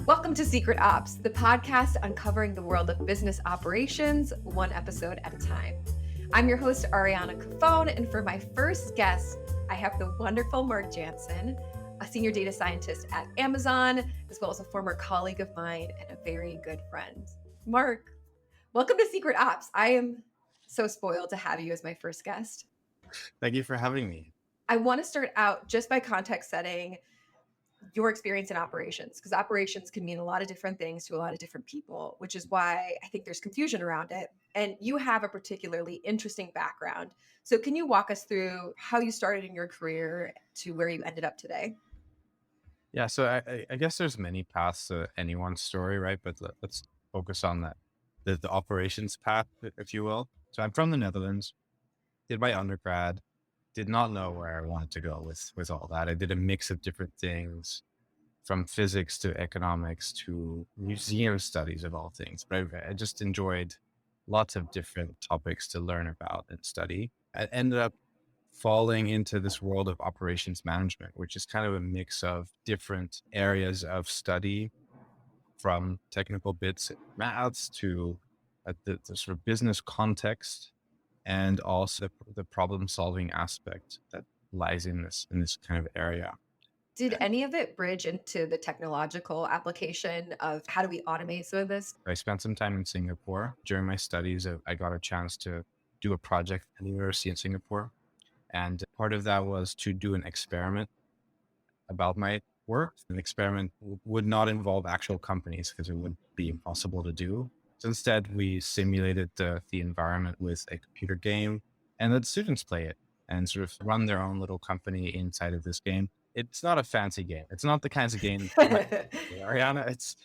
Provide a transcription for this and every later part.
Welcome to Secret Ops, the podcast uncovering the world of business operations, one episode at a time. I'm your host, Ariana Cafone, and for my first guest, I have the wonderful Marc Jansen, a senior data scientist at Amazon, as well as a former colleague of mine and a very good friend. Marc, welcome to Secret Ops. I am so spoiled to have you as my first guest. Thank you for having me. I want to start out just by context setting your experience in operations, because operations can mean a lot of different things to a lot of different people, which is why I think there's confusion around it. And you have a particularly interesting background. So can you walk us through how you started in your career to where you ended up today? Yeah, so I guess there's many paths to anyone's story, right? But let's focus on the operations path, if you will. So I'm from the Netherlands, did my undergrad, did not know where I wanted to go with all that. I did a mix of different things, from physics to economics to museum studies of all things. But I just enjoyed lots of different topics to learn about and study. I ended up falling into this world of operations management, which is kind of a mix of different areas of study, from technical bits and maths to the sort of business context, and also the problem solving aspect that lies in this kind of area. Did any of it bridge into the technological application of how do we automate some of this? I spent some time in Singapore during my studies. I got a chance to do a project at the university in Singapore. And part of that was to do an experiment about my work. An experiment would not involve actual companies because it would be impossible to do. So instead, we simulated the environment with a computer game and let students play it and sort of run their own little company inside of this game. It's not a fancy game. It's not the kinds of game you might Ariana. It's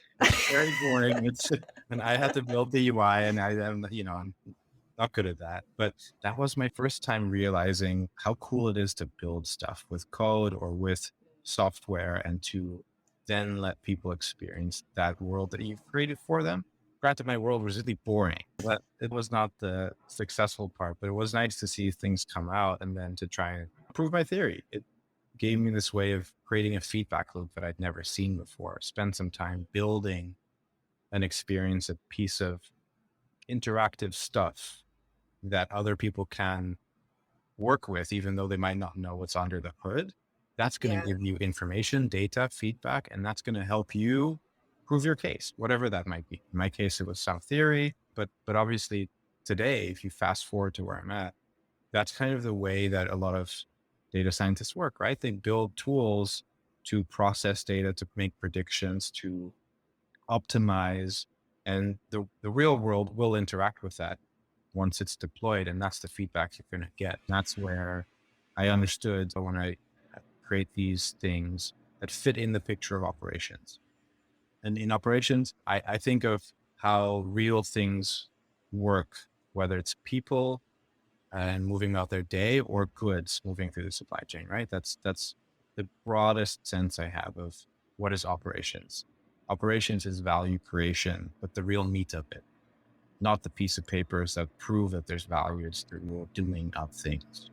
very boring. And I had to build the UI, and I'm not good at that. But that was my first time realizing how cool it is to build stuff with code or with software, and to then let people experience that world that you've created for them. Granted, my world was really boring, but it was not the successful part. But it was nice to see things come out and then to try and prove my theory. It gave me this way of creating a feedback loop that I'd never seen before. Spend some time building an experience, a piece of interactive stuff that other people can work with, even though they might not know what's under the hood. That's going Yeah. to give you information, data, feedback, and that's going to help you prove your case, whatever that might be. In my case, it was some theory, but obviously today, if you fast forward to where I'm at, that's kind of the way that a lot of data scientists work, right? They build tools to process data, to make predictions, to optimize, and the real world will interact with that once it's deployed. And that's the feedback you're going to get. That's where I understood when I create these things that fit in the picture of operations. And in operations, I think of how real things work, whether it's people and moving about their day, or goods moving through the supply chain, right? That's the broadest sense I have of what is operations. Operations is value creation, but the real meat of it, not the piece of papers that prove that there's value. It's the real doing of things.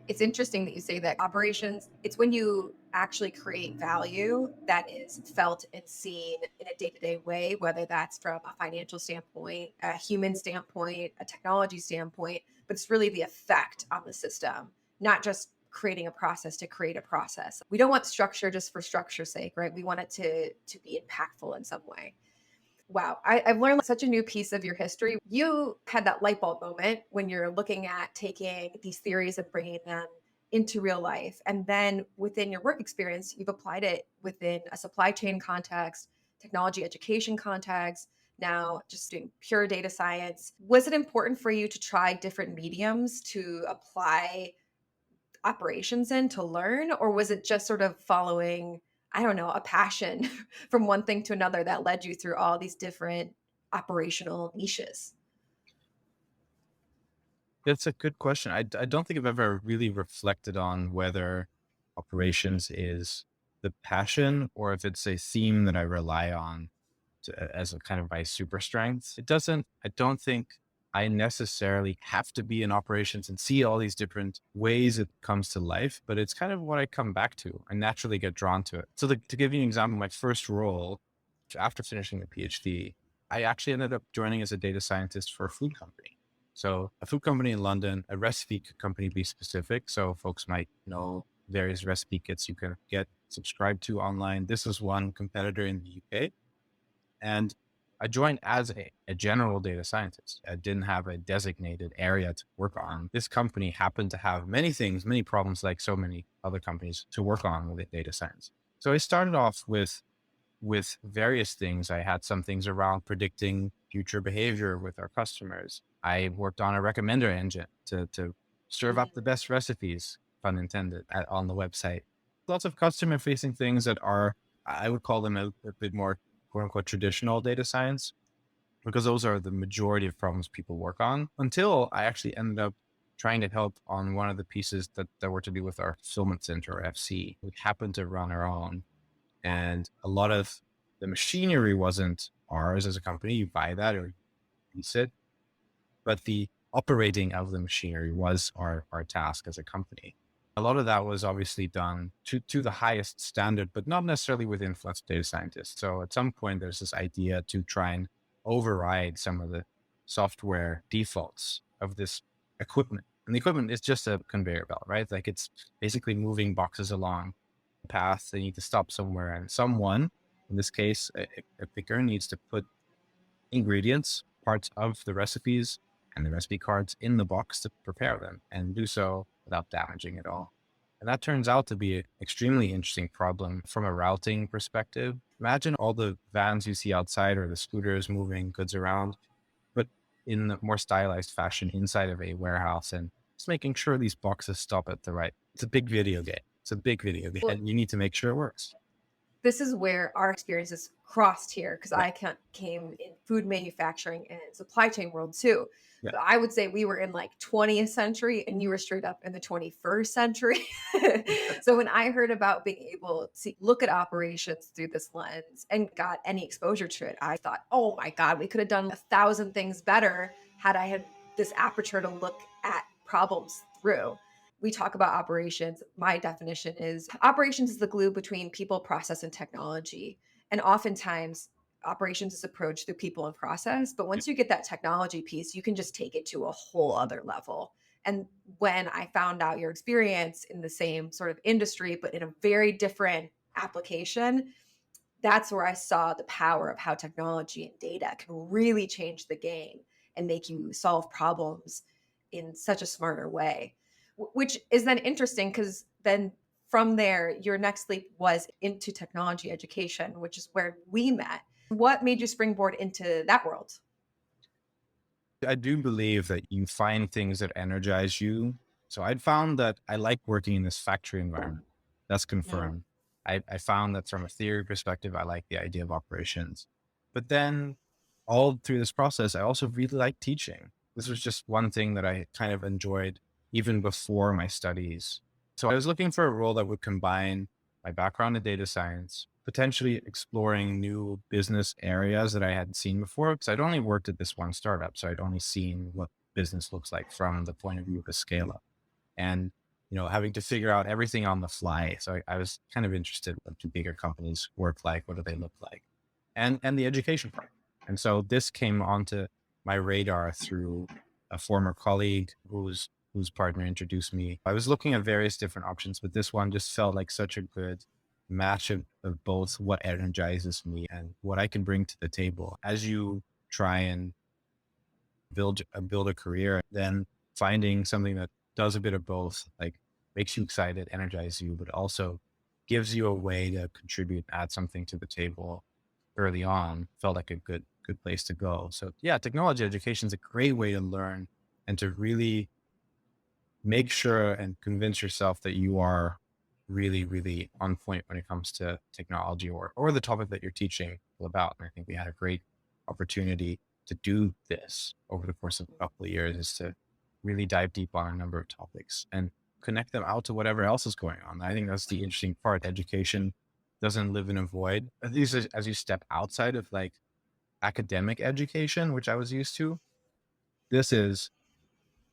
It's interesting that you say that operations, it's when you actually create value that is felt and seen in a day-to-day way, whether that's from a financial standpoint, a human standpoint, a technology standpoint, but it's really the effect on the system, not just creating a process to create a process. We don't want structure just for structure's sake, right? We want it to be impactful in some way. Wow, I've learned such a new piece of your history. You had that light bulb moment when you're looking at taking these theories and bringing them into real life. And then within your work experience, you've applied it within a supply chain context, technology education context, now just doing pure data science. Was it important for you to try different mediums to apply operations in to learn? Or was it just sort of following, I don't know, a passion from one thing to another that led you through all these different operational niches? That's a good question. I don't think I've ever really reflected on whether operations is the passion or if it's a theme that I rely on as a kind of my super strength. I don't think I necessarily have to be in operations and see all these different ways it comes to life, but it's kind of what I come back to. I naturally get drawn to it. So to give you an example, my first role after finishing the PhD, I actually ended up joining as a data scientist for a food company. So a food company in London, a recipe company to be specific. So folks might know various recipe kits you can get subscribed to online. This was one competitor in the UK. And I joined as a general data scientist. I didn't have a designated area to work on. This company happened to have many things, many problems, like so many other companies to work on with data science. So I started off with various things. I had some things around predicting future behavior with our customers. I worked on a recommender engine to serve up the Mm. best recipes, pun intended, on the website. Lots of customer facing things that are, I would call them a bit more quote unquote traditional data science, because those are the majority of problems people work on, until I actually ended up trying to help on one of the pieces that were to do with our fulfillment center, or FC. We happened to run our own, and a lot of the machinery wasn't ours as a company. You buy that or lease it, but the operating of the machinery was our task as a company. A lot of that was obviously done to the highest standard, but not necessarily with influence of data scientists. So at some point, there's this idea to try and override some of the software defaults of this equipment. And the equipment is just a conveyor belt, right? Like it's basically moving boxes along a path. They need to stop somewhere, and someone, in this case, a picker, needs to put ingredients, parts of the recipes, and the recipe cards in the box to prepare them, and do so without damaging it all. And that turns out to be an extremely interesting problem from a routing perspective. Imagine all the vans you see outside, or the scooters moving goods around, but in a more stylized fashion inside of a warehouse, and just making sure these boxes stop at the right. It's a big video game. It's a big video game, Well, and you need to make sure it works. this is where our experiences crossed here because Yeah. came in food manufacturing and supply chain world too. Yeah. But I would say we were in like 20th century and you were straight up in the 21st century. So when I heard about being able to look at operations through this lens and got any exposure to it, I thought, oh my God, we could have done 1,000 things better had I had this aperture to look at problems through. We talk about operations. My definition is operations is the glue between people, process, and technology. And oftentimes, operations is approached through people and process. But once you get that technology piece, you can just take it to a whole other level. And when I found out your experience in the same sort of industry, but in a very different application, that's where I saw the power of how technology and data can really change the game and make you solve problems in such a smarter way. Which is then interesting because then from there, your next leap was into technology education, which is where we met. What made you springboard into that world? I do believe that you find things that energize you. So I'd found that I like working in this factory environment. That's Mm. confirmed. I found that from a theory perspective, I like the idea of operations. But then all through this process, I also really like teaching. This was just one thing that I kind of enjoyed even before my studies. So I was looking for a role that would combine my background in data science, potentially exploring new business areas that I hadn't seen before. Because I'd only worked at this one startup. So I'd only seen what business looks like from the point of view of a scale up. And, having to figure out everything on the fly. So I was kind of interested, what do bigger companies work like? What do they look like? And the education part. And so this came onto my radar through a former colleague whose partner introduced me. I was looking at various different options, but this one just felt like such a good match of both what energizes me and what I can bring to the table. As you try and build a career, then finding something that does a bit of both, like makes you excited, energizes you, but also gives you a way to contribute, add something to the table early on, felt like a good place to go. So yeah, technology education is a great way to learn and to really make sure and convince yourself that you are really, really on point when it comes to technology, or the topic that you're teaching about. And I think we had a great opportunity to do this over the course of a couple of years, is to really dive deep on a number of topics and connect them out to whatever else is going on. I think that's the interesting part. Education doesn't live in a void. At least as you step outside of like academic education, which I was used to, this is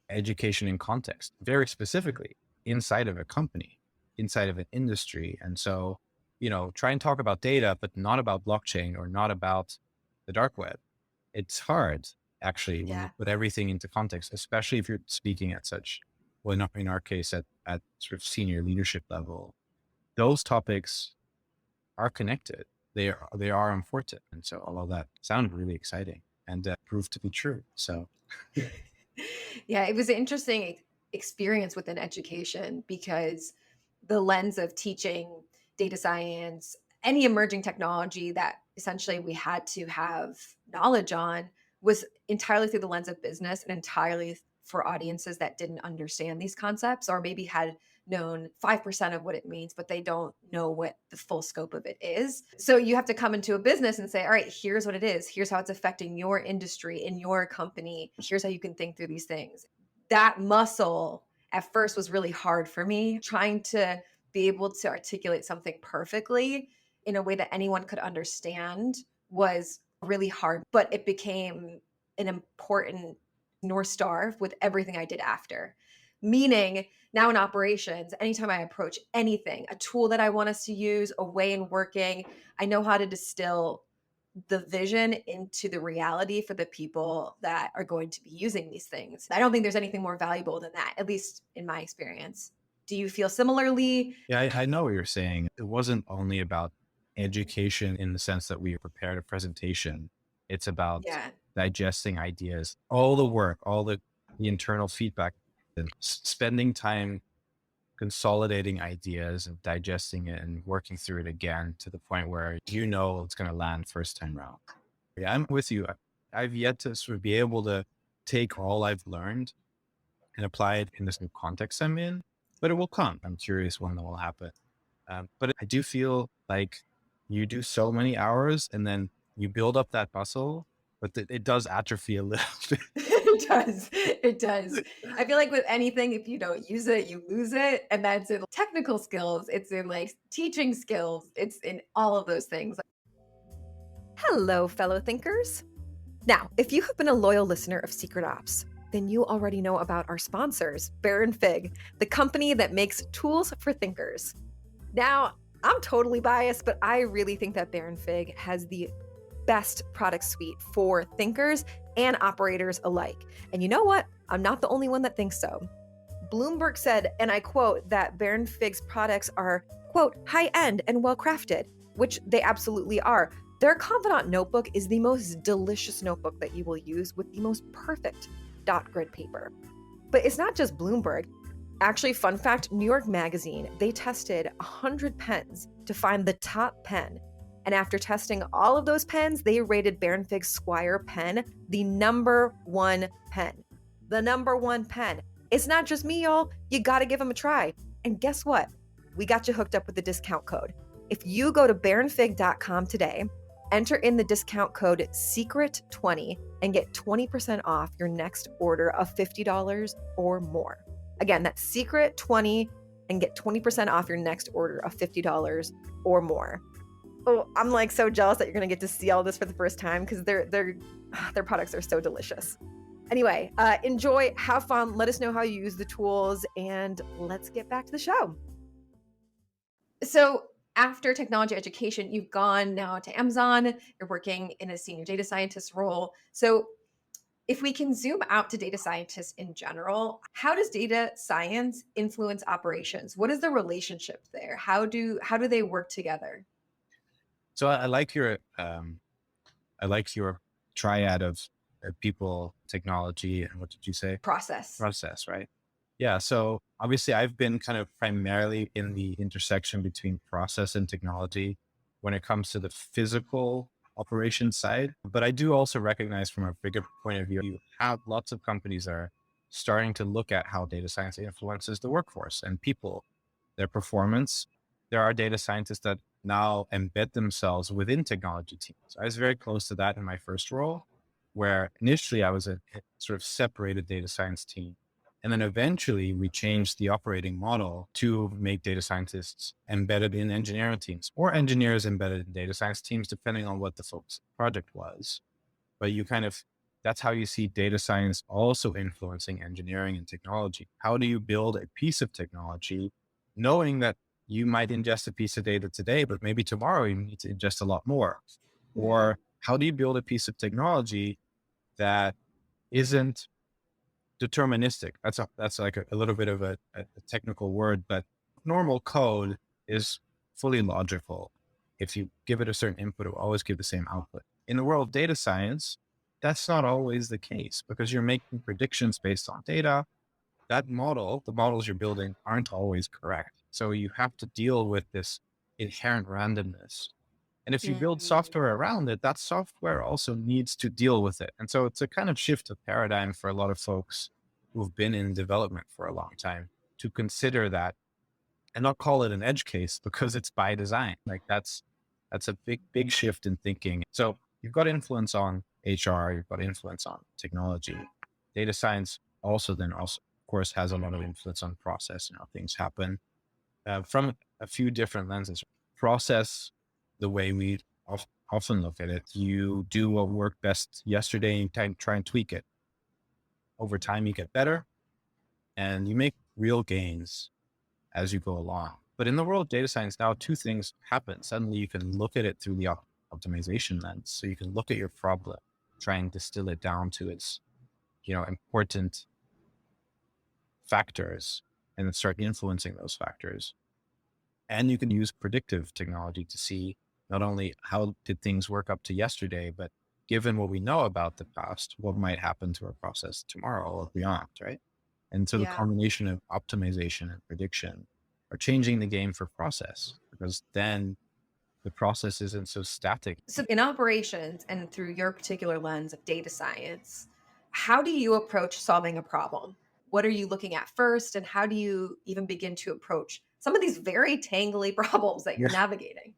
education in context, very specifically inside of a company, inside of an industry. And so, try and talk about data, but not about blockchain or not about the dark web. It's hard actually when you Yeah. put everything into context, especially if you're speaking at such, well, not in our case, at sort of senior leadership level. Those topics are connected. They are important. And so all of that sounded really exciting and proved to be true. So Yeah, it was an interesting experience within education because the lens of teaching data science, any emerging technology that essentially we had to have knowledge on was entirely through the lens of business and entirely for audiences that didn't understand these concepts or maybe had known 5% of what it means, but they don't know what the full scope of it is. So you have to come into a business and say, all right, here's what it is. Here's how it's affecting your industry in your company. Here's how you can think through these things. That muscle at first was really hard for me, trying to be able to articulate something perfectly in a way that anyone could understand was really hard, but it became an important North Star with everything I did after. Meaning, now in operations, anytime I approach anything, a tool that I want us to use, a way in working, I know how to distill the vision into the reality for the people that are going to be using these things. I don't think there's anything more valuable than that, at least in my experience. Do you feel similarly? yeah, I know what you're saying. It wasn't only about education in the sense that we prepared a presentation. It's about Yeah. digesting ideas, all the work, all the internal feedback, and spending time consolidating ideas and digesting it and working through it again to the point where it's going to land first time round. Yeah, I'm with you. I've yet to sort of be able to take all I've learned and apply it in this new context I'm in, but it will come. I'm curious when that will happen. But I do feel like you do so many hours and then you build up that muscle, but it does atrophy a little bit. It does. It does. I feel like with anything, if you don't use it, you lose it. And that's in technical skills, it's in like teaching skills, it's in all of those things. Hello, fellow thinkers. Now, if you have been a loyal listener of Secret Ops, then you already know about our sponsors, Baron Fig, the company that makes tools for thinkers. Now, I'm totally biased, but I really think that Baron Fig has the best product suite for thinkers and operators alike. And you know what? I'm not the only one that thinks so. Bloomberg said, and I quote, that Baron Fig's products are, quote, high-end and well-crafted, which they absolutely are. Their Confidant notebook is the most delicious notebook that you will use with the most perfect dot grid paper. But it's not just Bloomberg. Actually, fun fact, New York Magazine, they tested 100 pens to find the top pen. And after testing all of those pens, they rated Baron Fig's Squire pen the number one pen. The number one pen. It's not just me, y'all. You gotta give them a try. And guess what? We got you hooked up with the discount code. If you go to baronfig.com today, enter in the discount code SECRET20 and get 20% off your next order of $50 or more. Again, that's SECRET20 and get 20% off your next order of $50 or more. Oh, I'm like so jealous that you're going to get to see all this for the first time because their products are so delicious. Anyway, enjoy, have fun, let us know how you use the tools, and let's get back to the show. So after technology education, you've gone now to Amazon, you're working in a senior data scientist role. So if we can zoom out to data scientists in general, how does data science influence operations? What is the relationship there? How do they work together? So I like your triad of people, technology, and what did you say? Process. Process, right? Yeah. So obviously, I've been kind of primarily in the intersection between process and technology when it comes to the physical operation side. But I do also recognize from a bigger point of view, you have lots of companies that are starting to look at how data science influences the workforce and people, their performance. There are data scientists that now embed themselves within technology teams. I was very close to that in my first role, where initially I was a sort of separated data science team. And then eventually we changed the operating model to make data scientists embedded in engineering teams or engineers embedded in data science teams, depending on what the focus project was. But you kind of That's how you see data science also influencing engineering and technology. How do you build a piece of technology knowing that you might ingest a piece of data today, but maybe tomorrow you need to ingest a lot more? Mhm. Or how do you build a piece of technology that isn't deterministic? That's like a little bit of a technical word, but normal code is fully logical. If you give it a certain input, it will always give the same output. In the world of data science, that's not always the case because you're making predictions based on data. That model, the models you're building aren't always correct. So you have to deal with this inherent randomness. And if you build Mm. software around it, that software also needs to deal with it. And so it's a kind of shift of paradigm for a lot of folks who've been in development for a long time to consider that and not call it an edge case because it's by design. Like that's a big shift in thinking. So you've got influence on HR, you've got influence on technology. Data science also then also of course has a lot of influence on process and how things happen from a few different lenses. Process, the way we often look at it, you do what worked best yesterday and try and tweak it. Over time, you get better and you make real gains as you go along. But in the world of data science now, two things happen. Suddenly, you can look at it through the optimization lens. So you can look at your problem, try and distill it down to its important factors, and then start influencing those factors. And you can use predictive technology to see not only how did things work up to yesterday, but given what we know about the past, what might happen to our process tomorrow or beyond, right? And so the Yeah. combination of optimization and prediction are changing the game for process because then the process isn't so static. So, in operations and through your particular lens of data science, how do you approach solving a problem? What are you looking at first? And how do you even begin to approach some of these very tangly problems that you're Yeah. navigating?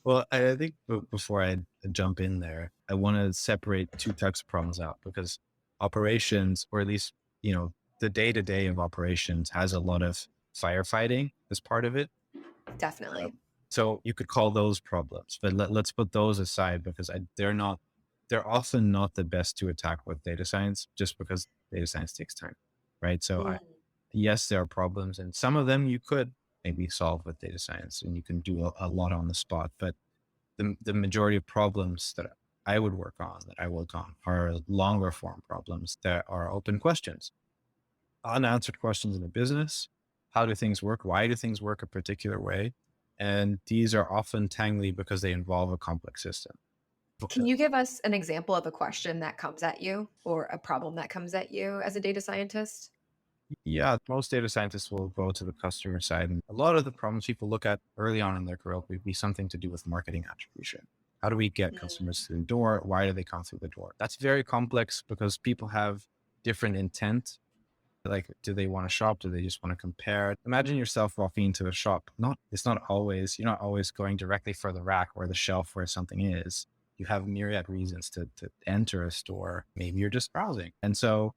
Well, I think before I jump in there, I want to separate two types of problems out because operations, or at least, the day to day of operations has a lot of firefighting as part of it. Definitely. So you could call those problems, but let's put those aside because they're often not the best to attack with data science just because data science takes time, right? So Mm. yes, there are problems and some of them you could maybe solve with data science and you can do a lot on the spot, but the majority of problems that I work on are longer form problems that are open questions, unanswered questions in a business. How do things work? Why do things work a particular way? And these are often tangly because they involve a complex system. Can you give us an example of a question that comes at you or a problem that comes at you as a data scientist? Yeah, most data scientists will go to the customer side. And a lot of the problems people look at early on in their career will be something to do with marketing attribution. How do we get Mm. customers through the door? Why do they come through the door? That's very complex because people have different intent. Like, do they want to shop? Do they just want to compare? Imagine yourself walking into a shop. It's not always, you're not always going directly for the rack or the shelf where something is. You have myriad reasons to enter a store. Maybe you're just browsing. And so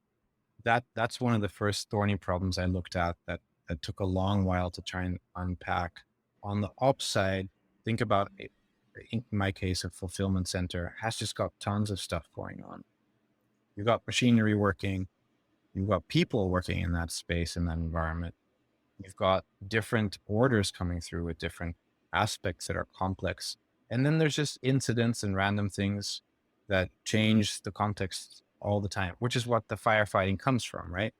that's one of the first thorny problems I looked at that took a long while to try and unpack. On the ops side, think about it. In my case, a fulfillment center has just got tons of stuff going on. You've got machinery working, you've got people working in that space, in that environment. You've got different orders coming through with different aspects that are complex. And then there's just incidents and random things that change the context all the time, which is what the firefighting comes from, right?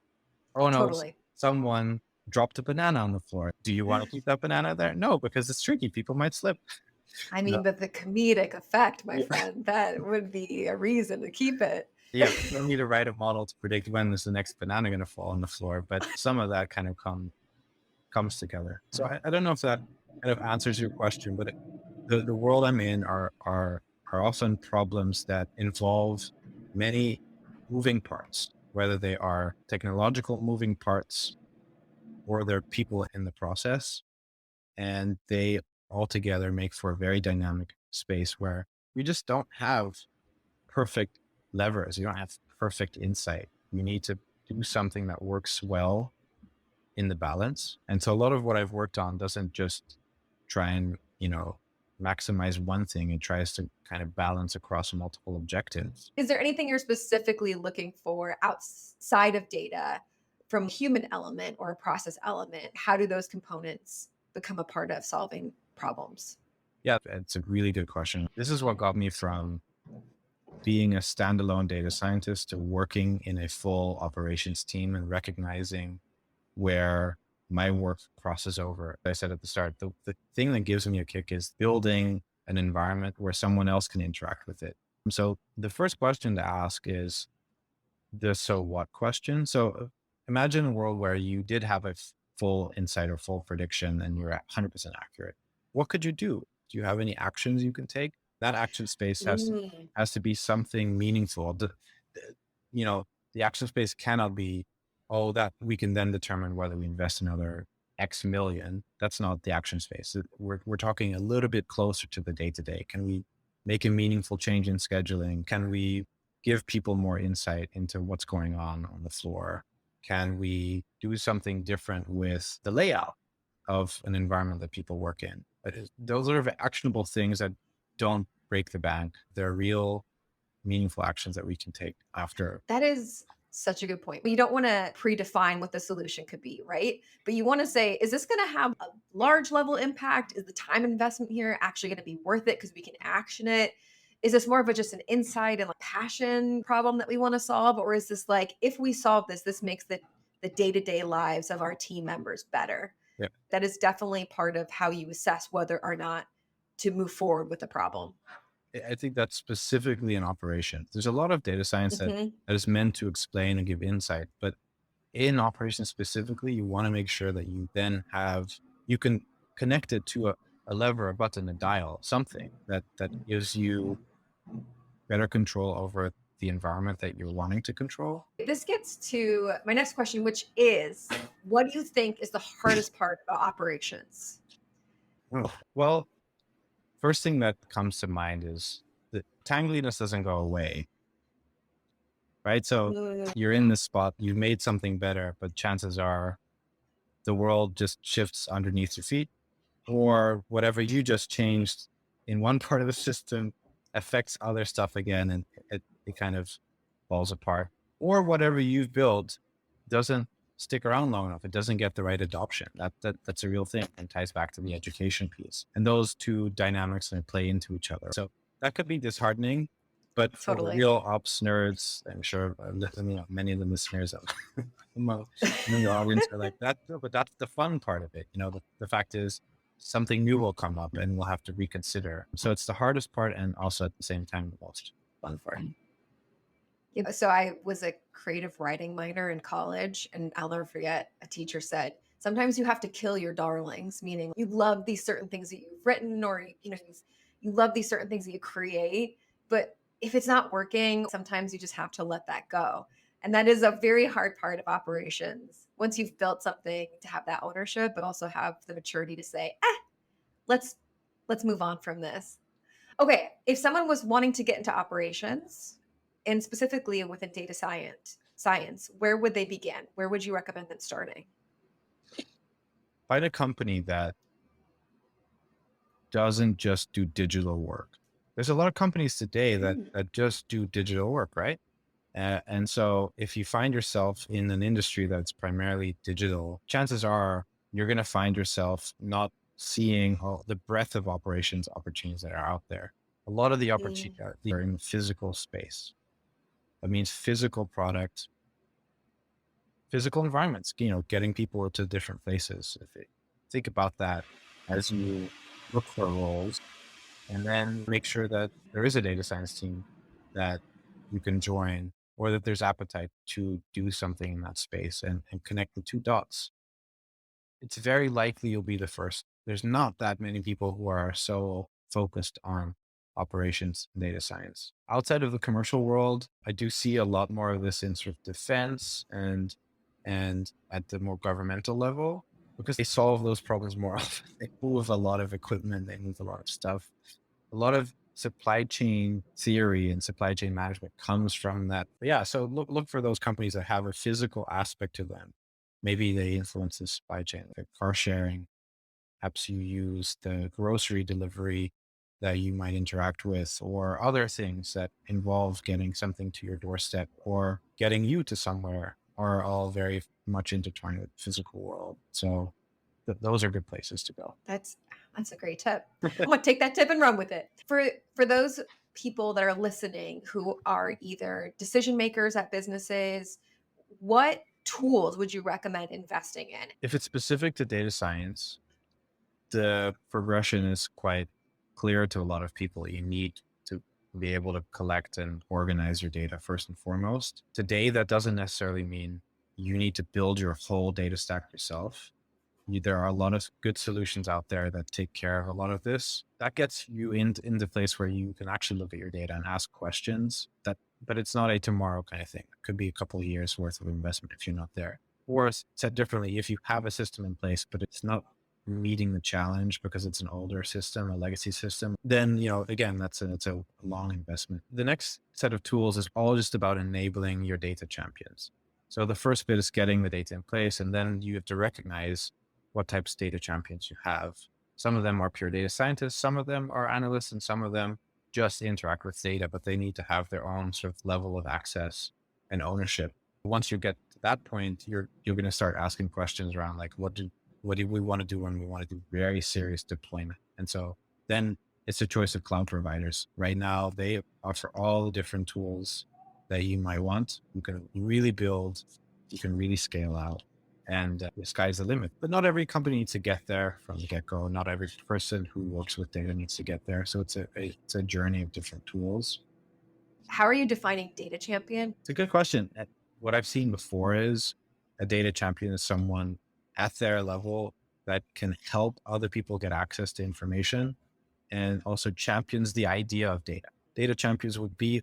Oh no, Totally. someone dropped a banana on the floor. Do you want to keep that banana there? No, because it's tricky. People might slip. I No. mean, but the comedic effect, my Yeah. friend, that would be a reason to keep it. Yeah. You don't need to write a model to predict when is the next banana going to fall on the floor, but some of that kind of comes together. So I don't know if that kind of answers your question, but the world I'm in are often problems that involve many moving parts, whether they are technological moving parts or they're people in the process, and they altogether make for a very dynamic space where we just don't have perfect levers. You don't have perfect insight. You need to do something that works well in the balance. And so a lot of what I've worked on doesn't just try and, maximize one thing. It tries to kind of balance across multiple objectives. Is there anything you're specifically looking for outside of data from a human element or a process element? How do those components become a part of solving problems? Yeah, it's a really good question. This is what got me from being a standalone data scientist to working in a full operations team and recognizing where my work crosses over. I said at the start, the thing that gives me a kick is building an environment where someone else can interact with it. So the first question to ask is the so what question. So imagine a world where you did have a full insight or full prediction and you're at 100% accurate. What could you do? Do you have any actions you can take? That action space Mm. has to be something meaningful. The- you know, the action space cannot be, oh, that we can then determine whether we invest another X million. That's not the action space. We're talking a little bit closer to the day to day. Can we make a meaningful change in scheduling? Can we give people more insight into what's going on the floor? Can we do something different with the layout of an environment that people work in? Those are actionable things that don't break the bank. They're real, meaningful actions that we can take after. That is such a good point. You don't want to predefine what the solution could be, right? But you want to say, is this going to have a large level impact? Is the time investment here actually going to be worth it because we can action it? Is this more of a just an insight and like passion problem that we want to solve? Or is this like, if we solve this, this makes the day-to-day lives of our team members better? Yeah. That is definitely part of how you assess whether or not to move forward with the problem. I think that's specifically in operations. There's a lot of data science Mhm. that is meant to explain and give insight, but in operations specifically, you want to make sure that you then you can connect it to a lever, a button, a dial, something that gives you better control over the environment that you're wanting to control. This gets to my next question, which is what do you think is the hardest part of operations? Oh. Well, first thing that comes to mind is the tangliness doesn't go away, right? So Mm, you're in this spot, you've made something better, but chances are the world just shifts underneath your feet, or whatever you just changed in one part of the system affects other stuff again, and it kind of falls apart. Or whatever you've built doesn't stick around long enough. It doesn't get the right adoption. That's a real thing and ties back to the education piece. And those two dynamics play into each other. So that could be disheartening, but for totally. real ops nerds, I'm sure many of the listeners among the audience are like that. No, but that's the fun part of it. The fact is something new will come up and we'll have to reconsider. So it's the hardest part and also at the same time the most fun part. Yeah, so I was a creative writing minor in college, and I'll never forget a teacher said, sometimes you have to kill your darlings, meaning you love these certain things that you've written, or you love these certain things that you create, but if it's not working, sometimes you just have to let that go. And that is a very hard part of operations. Once you've built something, to have that ownership, but also have the maturity to say, let's let's move on from this. Okay, if someone was wanting to get into operations, and specifically within data science, where would they begin? Where would you recommend them starting? Find a company that doesn't just do digital work. There's a lot of companies today Mm, that just do digital work, right? And so if you find yourself in an industry that's primarily digital, chances are you're going to find yourself not seeing all the breadth of operations opportunities that are out there. A lot of the mm, opportunities are in physical space. That means physical product, physical environments, getting people to different places. Think about that as you look for roles and then make sure that there is a data science team that you can join or that there's appetite to do something in that space and connect the two dots. It's very likely you'll be the first. There's not that many people who are so focused on operations and data science. Outside of the commercial world, I do see a lot more of this in sort of defense and at the more governmental level because they solve those problems more often. They move a lot of equipment, they move a lot of stuff. A lot of supply chain theory and supply chain management comes from that. But yeah, so look for those companies that have a physical aspect to them. Maybe they influence the supply chain, like car sharing, apps you use, the grocery delivery. that you might interact with, or other things that involve getting something to your doorstep or getting you to somewhere are all very much intertwined with the physical world. So those are good places to go. That's that's a great tip. I'm gonna take that tip and run with it. For those people that are listening who are either decision makers at businesses, what tools would you recommend investing in? If it's specific to data science, the progression is quite clear to a lot of people. You need to be able to collect and organize your data first and foremost. Today, that doesn't necessarily mean you need to build your whole data stack yourself. There are a lot of good solutions out there that take care of a lot of this. That gets you in the place where you can actually look at your data and ask questions. But it's not a tomorrow kind of thing. It could be a couple of years worth of investment if you're not there. Or said differently, if you have a system in place, but it's not meeting the challenge because it's an older system, a legacy system, then, again, it's a long investment. The next set of tools is all just about enabling your data champions. So the first bit is getting the data in place, and then you have to recognize what types of data champions you have. Some of them are pure data scientists, some of them are analysts, and some of them just interact with data, but they need to have their own sort of level of access and ownership. Once you get to that point, you're going to start asking questions around like, what do we want to do when we want to do very serious deployment? And so then it's a choice of cloud providers. Right now, they offer all the different tools that you might want. You can really build, you can really scale out, and the sky's the limit. But not every company needs to get there from the get go. Not every person who works with data needs to get there. So it's a journey of different tools. How are you defining data champion? It's a good question. What I've seen before is a data champion is someone at their level that can help other people get access to information and also champions the idea of data. Data champions would be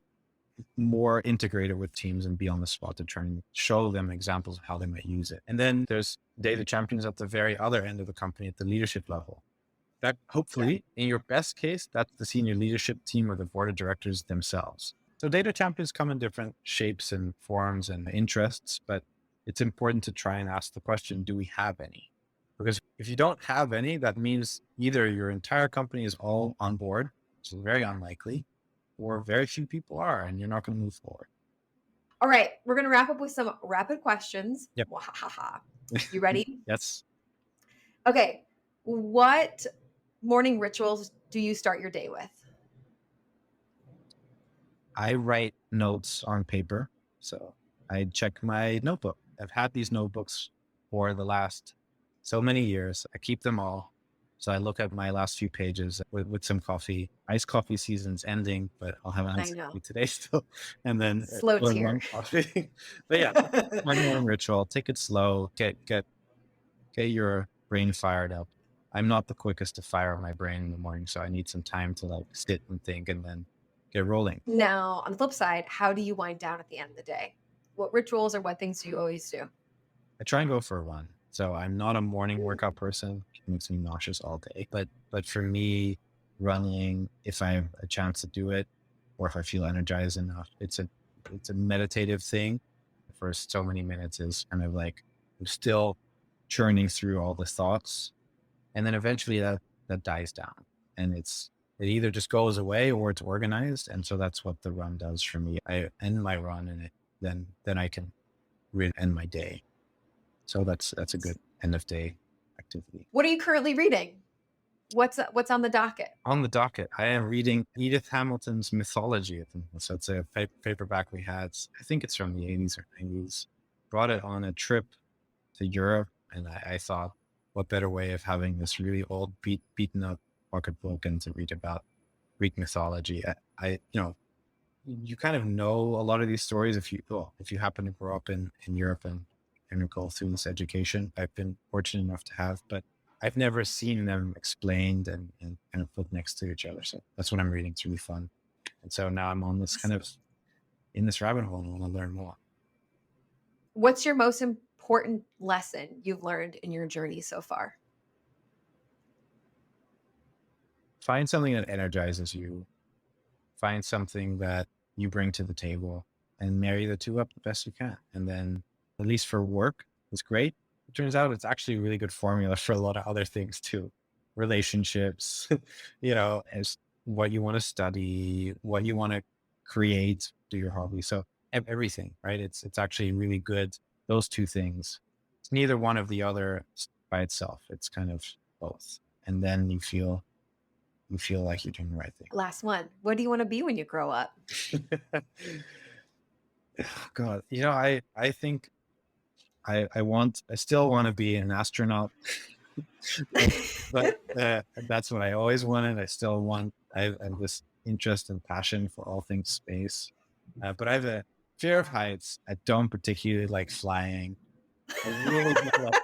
more integrated with teams and be on the spot to try and show them examples of how they might use it. And then there's data champions at the very other end of the company at the leadership level. That hopefully, in your best case, that's the senior leadership team or the board of directors themselves. So data champions come in different shapes and forms and interests, but it's important to try and ask the question, do we have any? Because if you don't have any, that means either your entire company is all on board, which is very unlikely, or very few people are, and you're not going to move forward. All right, we're gonna wrap up with some rapid questions. Yep. Wahaha. You ready? Yes. Okay. What morning rituals do you start your day with? I write notes on paper. So I check my notebook. I've had these notebooks for the last so many years. I keep them all. So I look at my last few pages with some coffee. Iced coffee season's ending, but I'll have an I iced know. coffee today still. And then Slow one tier. coffee. But yeah, my morning ritual. Take it slow. Get your brain fired up. I'm not the quickest to fire my brain in the morning, so I need some time to like sit and think and then get rolling. Now, on the flip side, how do you wind down at the end of the day? What rituals or what things do you always do? I try and go for a run. So I'm not a morning workout person. It makes me nauseous all day. But for me, running, if I have a chance to do it, or if I feel energized enough, it's a meditative thing. The first so many minutes is kind of like I'm still churning through all the thoughts. And then eventually that dies down. And it either just goes away or it's organized. And so that's what the run does for me. I end my run and then I can really end my day. So that's a good end of day activity. What are you currently reading? What's on the docket? On the docket, I am reading Edith Hamilton's Mythology. I think so. It's a paperback we had. I think it's from the 80s or 90s. Brought it on a trip to Europe, and I thought, what better way of having this really old, beaten up pocketbook and to read about Greek mythology? You kind of know a lot of these stories if you happen to grow up in Europe and go through this education. I've been fortunate enough to have, but I've never seen them explained and kind of put next to each other. So that's what I'm reading. It's really fun. And so now I'm on this kind of in this rabbit hole and I want to learn more. What's your most important lesson you've learned in your journey so far? Find something that energizes you. Find something that you bring to the table and marry the two up the best you can. And then at least for work, it's great. It turns out it's actually a really good formula for a lot of other things too. Relationships, as what you want to study, what you want to create, do your hobby. So everything, right? It's actually really good. Those two things. It's neither one of the other by itself. It's kind of both. And then you feel like you're doing the right Last one. What do you want to be when you grow up? thing. God, I think I still want to be an astronaut. But that's what I always wanted. I still want. I have this interest and passion for all things space, but I have a fear of heights. I don't particularly like flying. I really don't like.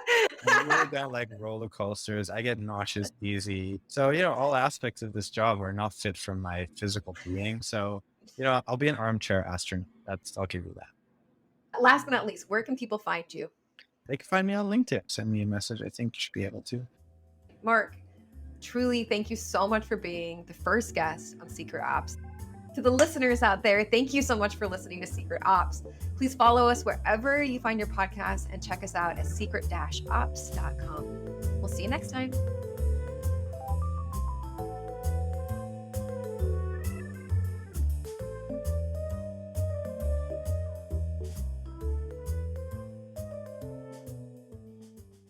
I really don't like roller coasters. I get nauseous easy. So all aspects of this job are not fit for my physical being. So I'll be an armchair astronaut. I'll give you that. Last but not least, where can people find you? They can find me on LinkedIn. Send me a message. I think you should be able to. Marc, truly, thank you so much for being the first guest on Secret Ops. To the listeners out there, thank you so much for listening to Secret Ops. Please follow us wherever you find your podcast and check us out at secret-ops.com. We'll see you next time.